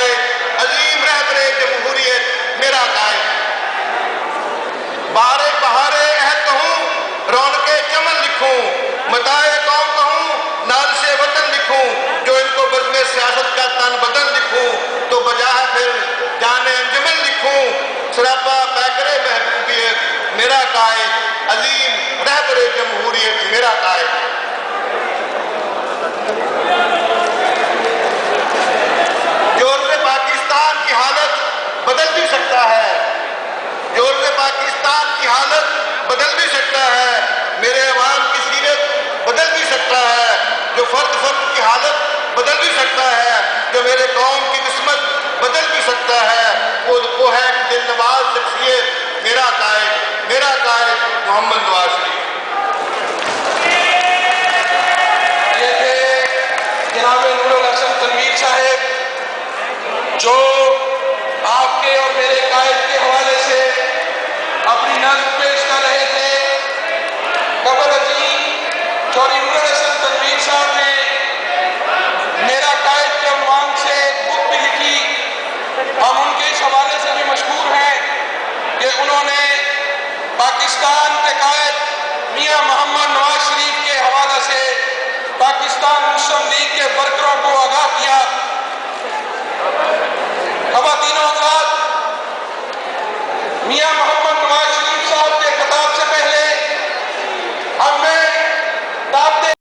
कायद, अजीम रहबरे जमहूरियत मेरा कायद। बारे बहारे अहद कहूँ, रौनके चमन लिखूँ, मताए कौम कहूँ, नाल से वतन लिखूँ, जो इनको बज़्म सियासत का तन बदन लिखूँ, तो बजा है फिर जाने अंजमन लिखूँ, सरापा पैकरे महबूबियत मेरा कायद, अजीम रहबरे जमहूरियत मेरा कायद। जोर पाकिस्तान की हालत बदल भी सकता है, जोर पाकिस्तान की हालत बदल भी सकता है, मेरे अवाम की सीरत बदल भी सकता है, जो फर्द फर्द की हालत बदल भी सकता है, जो मेरे कौम की किस्मत बदल भी सकता है, वो है दिल नवाज शख्सियत मेरा कायद मोहम्मद नवाज शरीफ। ये थे जनाब नूरुल हसन तनवीर साहब, जो आपके और मेरे कायद के हवाले से अपनी नज़्म पेश कर रहे थे। कबर अजीम चौधरी नूरुल हसन तनवीर साहब ने मेरा कायद के उन्वान से बुक भी लिखी। हम उनके इस हवाले से भी मशहूर हैं कि उन्होंने पाकिस्तान